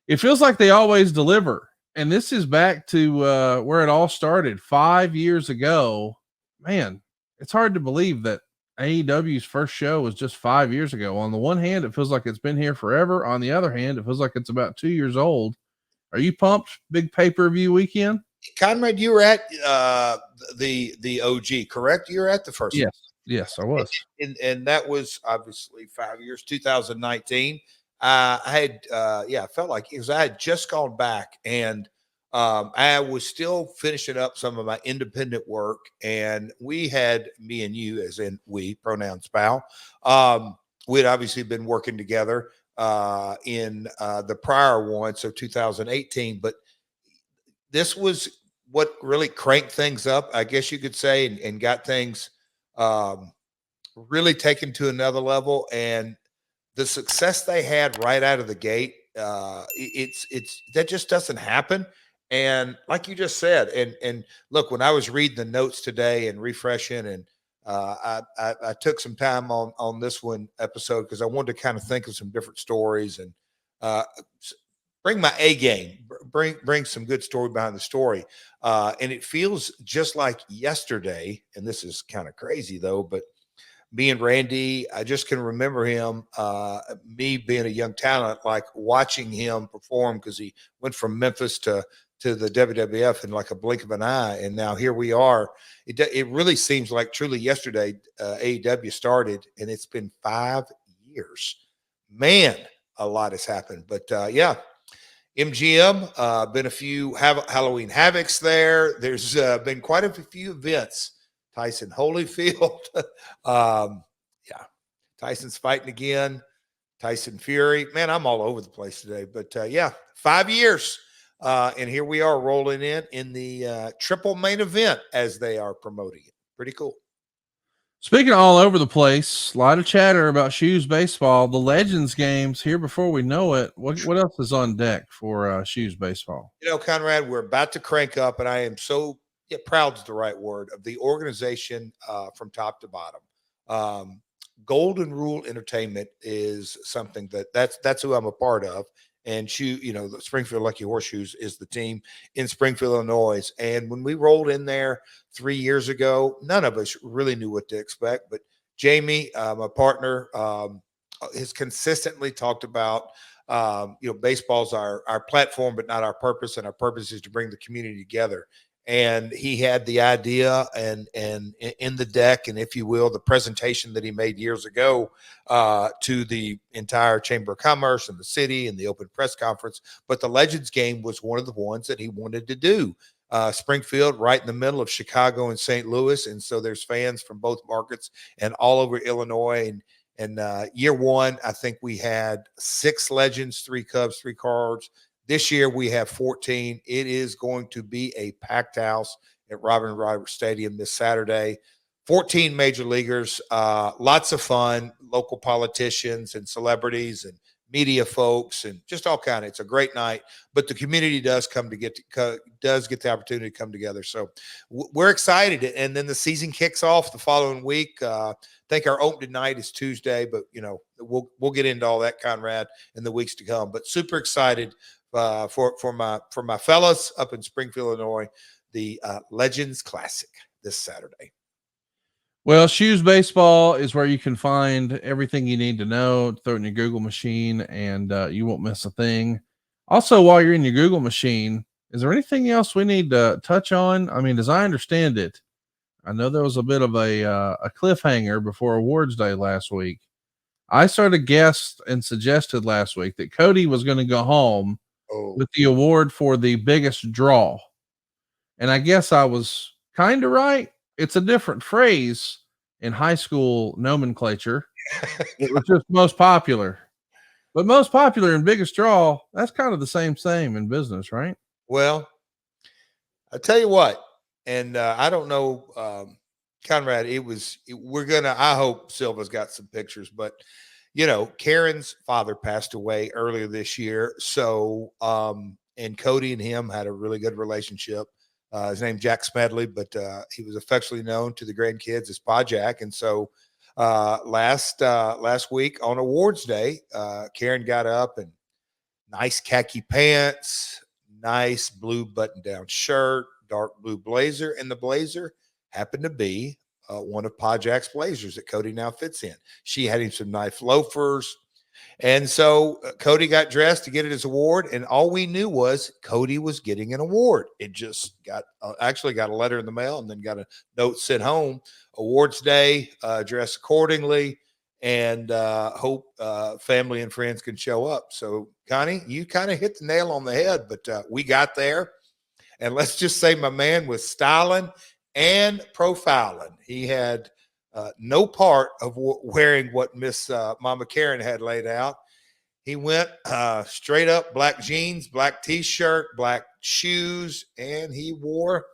It feels like they always deliver. And this is back to where it all started 5 years ago. Man, it's hard to believe that AEW's first show was just 5 years ago. On the one hand, it feels like it's been here forever. On the other hand, it feels like it's about 2 years old. Are you pumped? Big pay-per-view weekend? Conrad, you were at the OG, correct? You were at the first Yes. one. Yes, I was. And that was obviously 5 years, 2019. I had, I felt like because I had just gone back and I was still finishing up some of my independent work. And we had, me and you, as in we, pronouns pal, we had obviously been working together in the prior one, so 2018. But this was what really cranked things up, I guess you could say, and got things really taken to another level. And the success they had right out of the gate, it's that just doesn't happen. And like you just said, and look, when I was reading the notes today and refreshing, and I took some time on this one episode because I wanted to kind of think of some different stories and uh, bring my A game, bring some good story behind the story. And it feels just like yesterday, and this is kind of crazy though, but me and Randy, I just can remember him, me being a young talent, like watching him perform because he went from Memphis to the WWF in like a blink of an eye. And now here we are. It really seems like truly yesterday AEW started, and it's been 5 years. Man, a lot has happened. But MGM, been a few Halloween Havocs there. There's been quite a few events. Tyson Holyfield. Yeah, Tyson's fighting again. Tyson Fury. Man, I'm all over the place today. But 5 years. And here we are rolling in the triple main event as they are promoting it. Pretty cool. Speaking of all over the place, a lot of chatter about Shoes baseball. The Legends games here before we know it. What else is on deck for Shoes baseball? You know, Conrad, we're about to crank up, and I am so proud is the right word of the organization from top to bottom. Golden Rule Entertainment is something that's who I'm a part of. And the Springfield Lucky Horseshoes is the team in Springfield, Illinois. And when we rolled in there 3 years ago, none of us really knew what to expect. But Jamie, my partner, has consistently talked about baseball's our platform, but not our purpose. And our purpose is to bring the community together. And he had the idea and in the deck, and if you will, the presentation that he made years ago to the entire Chamber of Commerce and the city and the open press conference. But the Legends game was one of the ones that he wanted to do. Springfield, right in the middle of Chicago and St. Louis, and so there's fans from both markets and all over Illinois. And year one, I think we had 6 Legends, 3 Cubs, 3 Cards. This year we have 14. It is going to be a packed house at Robin Roberts Stadium this Saturday. 14 major leaguers, lots of fun, local politicians and celebrities and media folks and just all kind of. It's a great night, but the community does get the opportunity to come together. So we're excited, and then the season kicks off the following week. I think our opening night is Tuesday, but we'll get into all that, Conrad, in the weeks to come. But super excited for my fellas up in Springfield, Illinois, the Legends Classic this Saturday. Well, Shoes baseball is where you can find everything you need to know. Throw it in your Google machine, and you won't miss a thing. Also, while you're in your Google machine, is there anything else we need to touch on? I mean, as I understand it, I know there was a bit of a cliffhanger before Awards Day last week. I sort of guessed and suggested last week that Cody was going to go home with the award for the biggest draw. And I guess I was kind of right. It's a different phrase in high school nomenclature. It was just most popular. But most popular and biggest draw, that's kind of the same in business, right? Well, I tell you what, and I don't know, Conrad, I hope Silva's got some pictures, but Karen's father passed away earlier this year. So, and Cody and him had a really good relationship. His name's Jack Smedley, but he was affectionately known to the grandkids as Pa Jack. And so last week on Awards Day, Karen got up and nice khaki pants, nice blue button-down shirt, dark blue blazer, and the blazer happened to be one of Pa Jack's blazers that Cody now fits in. She had him some nice loafers. And so Cody got dressed to get his award, and all we knew was Cody was getting an award. It just got actually got a letter in the mail and then got a note sent home. Awards day, dress accordingly, and hope family and friends can show up. So, Connie, you kind of hit the nail on the head, but we got there. And let's just say my man was styling and profiling. He had no part of wearing what Miss Mama Karen had laid out. He went straight up black jeans, black t-shirt, black shoes, and he wore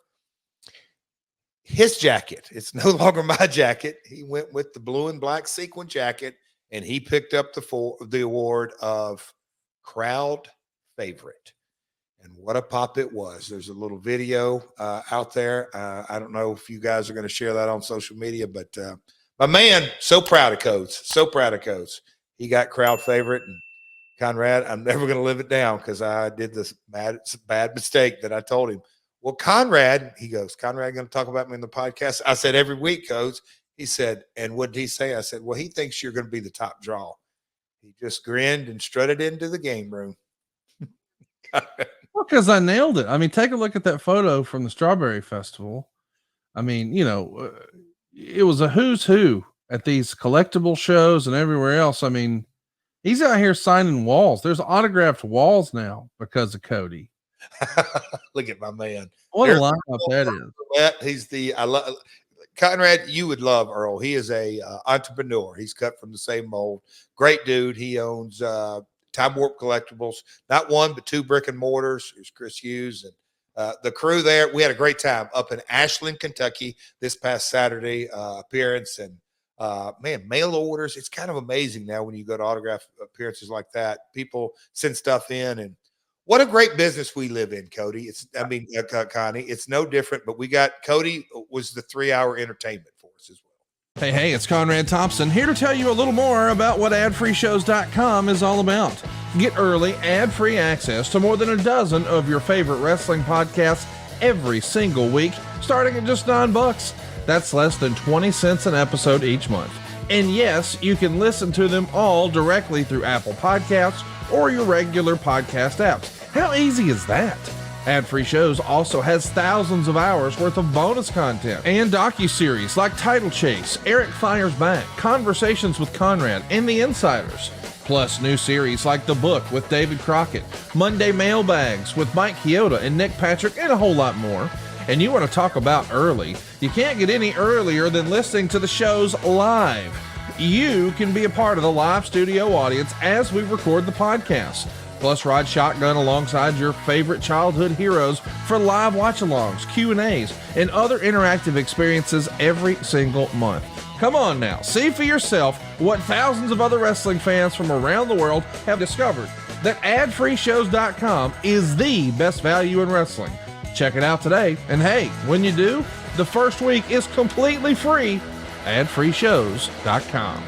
his jacket. It's no longer my jacket. He went with the blue and black sequin jacket, and he picked up the award of crowd favorite. And what a pop it was. There's a little video out there. I don't know if you guys are going to share that on social media, but my man, so proud of Codes. So proud of Codes. He got crowd favorite. And Conrad, I'm never going to live it down because I did this bad mistake that I told him. Well, Conrad, he goes, Conrad going to talk about me in the podcast? I said, every week, Codes. He said, and what did he say? I said, well, he thinks you're going to be the top draw. He just grinned and strutted into the game room. Well, because I nailed it. I mean, take a look at that photo from the Strawberry Festival. I mean, it was a who's who at these collectible shows and everywhere else. I mean, he's out here signing walls. There's autographed walls now because of Cody. Look at my man. What a lineup that is. I love Conrad. You would love Earl. He is a entrepreneur. He's cut from the same mold. Great dude. He owns Time Warp Collectibles, not one, but two brick and mortars. There's Chris Hughes and the crew there. We had a great time up in Ashland, Kentucky this past Saturday appearance. And man, mail orders. It's kind of amazing now when you go to autograph appearances like that. People send stuff in, and what a great business we live in, Cody. Connie, it's no different, but Cody was the 3-hour entertainment for us as well. Hey, it's Conrad Thompson here to tell you a little more about what AdFreeShows.com is all about. Get early, ad-free access to more than a dozen of your favorite wrestling podcasts every single week, starting at just $9. That's less than 20 cents an episode each month. And yes, you can listen to them all directly through Apple Podcasts or your regular podcast apps. How easy is that? Ad-Free Shows also has thousands of hours worth of bonus content and docuseries like Title Chase, Eric Fires Back, Conversations with Conrad, and The Insiders. Plus new series like The Book with David Crockett, Monday Mailbags with Mike Chioda and Nick Patrick, and a whole lot more. And you want to talk about early? You can't get any earlier than listening to the shows live. You can be a part of the live studio audience as we record the podcast. Plus, ride shotgun alongside your favorite childhood heroes for live watch-alongs, Q&As, and other interactive experiences every single month. Come on now, see for yourself what thousands of other wrestling fans from around the world have discovered, that AdFreeShows.com is the best value in wrestling. Check it out today, and hey, when you do, the first week is completely free. AdFreeShows.com.